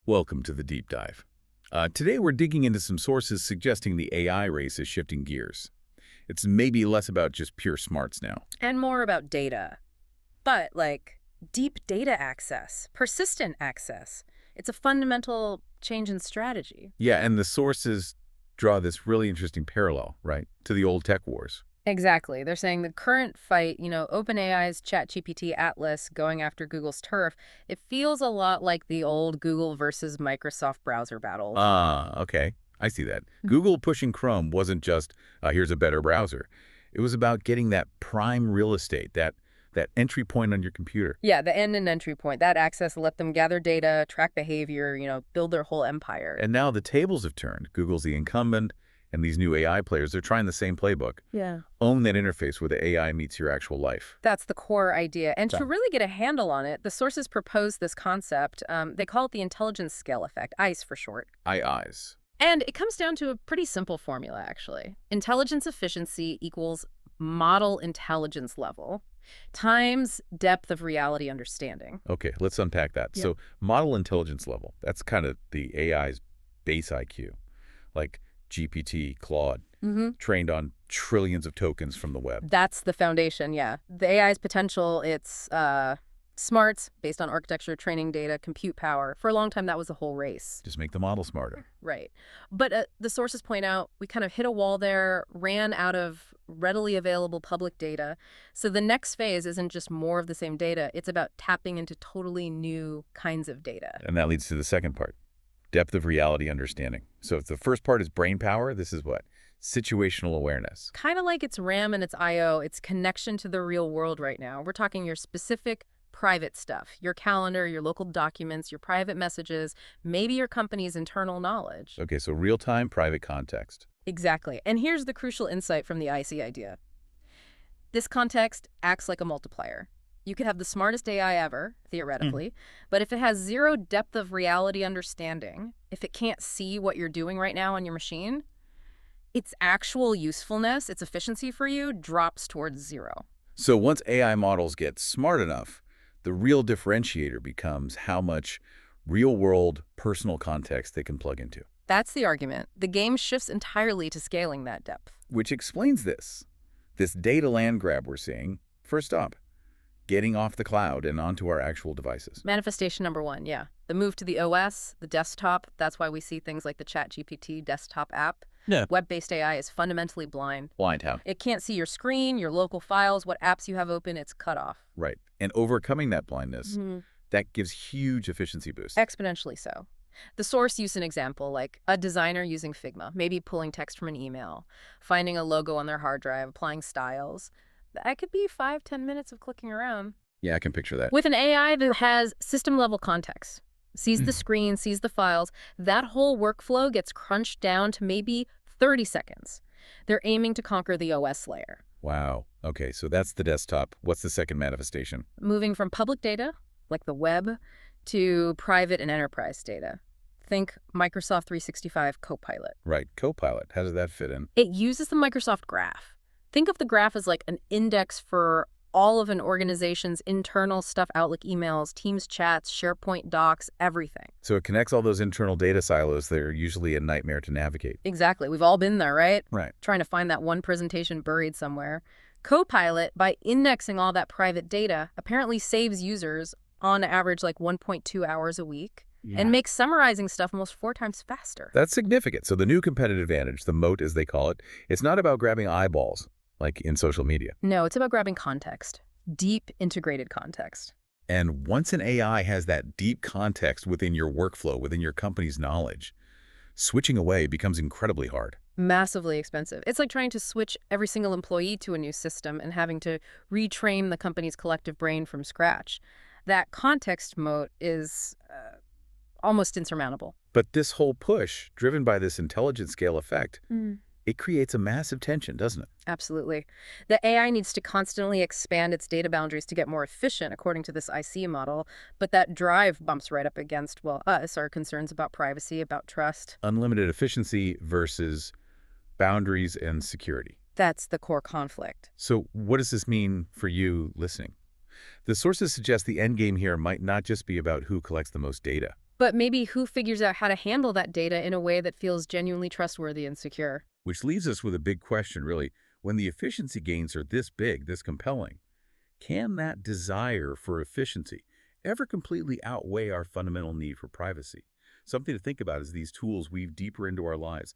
Welcome to the deep dive. Today we're digging into some sources suggesting the AI race is shifting gears. It's maybe less about just pure smarts now. And more about data. But, like, deep data access, persistent access. It's a fundamental change in strategy. Yeah, and the sources draw this really interesting parallel, right, to the old tech wars. Exactly. They're saying the current fight, OpenAI's ChatGPT Atlas going after Google's Turf, it feels a lot like the old Google versus Microsoft browser battles. Okay. I see that. Google pushing Chrome wasn't just, here's a better browser. It was about getting that prime real estate, that entry point on your computer. Yeah, the end and entry point. That access let them gather data, track behavior, build their whole empire. And now the tables have turned. Google's the incumbent, and these new AI players, they're trying the same playbook. Yeah. Own that interface where the AI meets your actual life. That's the core idea. And Yeah. to really get a handle on it, the sources propose this concept. They call it the intelligence scale effect, ICE for short. IIs. And it comes down to a pretty simple formula, actually. Intelligence efficiency equals model intelligence level times depth of reality understanding. Okay, let's unpack that. Yeah. So model intelligence level, that's kind of the AI's base IQ. Like GPT, Claude, trained on trillions of tokens from the web. That's the foundation, yeah. The AI's potential, it's smarts based on architecture, training data, compute power. For a long time, that was the whole race. Just make the model smarter. Right. But the sources point out we kind of hit a wall there, ran out of readily available public data. So the next phase isn't just more of the same data. It's about tapping into totally new kinds of data. And that leads to the second part, depth of reality understanding. So if the first part is brain power, this is what? Situational awareness. Kind of like its RAM and its I/O, its connection to the real world right now. We're talking your specific private stuff, your calendar, your local documents, your private messages, maybe your company's internal knowledge. Okay, so real-time private context. Exactly. And here's the crucial insight from the IC idea. This context acts like a multiplier. You could have the smartest AI ever, theoretically, but if it has zero depth of reality understanding, if it can't see what you're doing right now on your machine, its actual usefulness, its efficiency for you, drops towards zero. So once AI models get smart enough, the real differentiator becomes how much real-world personal context they can plug into. That's the argument. The game shifts entirely to scaling that depth. Which explains this data land grab we're seeing. First up, getting off the cloud and onto our actual devices. Manifestation number one, yeah. The move to the OS, the desktop, that's why we see things like the ChatGPT desktop app. Yeah. Web-based AI is fundamentally blind. Blind how? It can't see your screen, your local files, what apps you have open, it's cut off. Right. And overcoming that blindness, that gives huge efficiency boosts. Exponentially so. The source used an example, like a designer using Figma, maybe pulling text from an email, finding a logo on their hard drive, applying styles. That could be 5-10 minutes of clicking around. Yeah, I can picture that. With an AI that has system-level context, sees the screen, sees the files, that whole workflow gets crunched down to maybe 30 seconds. They're aiming to conquer the OS layer. Wow. Okay, so that's the desktop. What's the second manifestation? Moving from public data, like the web, to private and enterprise data. Think Microsoft 365 Copilot. Right, Copilot. How does that fit in? It uses the Microsoft Graph. Think of the graph as like an index for all of an organization's internal stuff, Outlook emails, Teams chats, SharePoint docs, everything. So it connects all those internal data silos that are usually a nightmare to navigate. Exactly. We've all been there, right? Right. Trying to find that one presentation buried somewhere. Copilot, by indexing all that private data, apparently saves users on average like 1.2 hours a week and makes summarizing stuff almost 4 times faster. That's significant. So the new competitive advantage, the moat as they call it, it's not about grabbing eyeballs, like in social media. No, it's about grabbing context. Deep integrated context. And once an AI has that deep context within your workflow, within your company's knowledge, switching away becomes incredibly hard. Massively expensive. It's like trying to switch every single employee to a new system and having to retrain the company's collective brain from scratch. That context moat is almost insurmountable. But this whole push, driven by this intelligence scale effect, it creates a massive tension, doesn't it? Absolutely. The AI needs to constantly expand its data boundaries to get more efficient, according to this IC model, but that drive bumps right up against, well, us, our concerns about privacy, about trust. Unlimited efficiency versus boundaries and security. That's the core conflict. So what does this mean for you listening? The sources suggest the end game here might not just be about who collects the most data. But maybe who figures out how to handle that data in a way that feels genuinely trustworthy and secure? Which leaves us with a big question, really. When the efficiency gains are this big, this compelling, can that desire for efficiency ever completely outweigh our fundamental need for privacy? Something to think about as these tools weave deeper into our lives.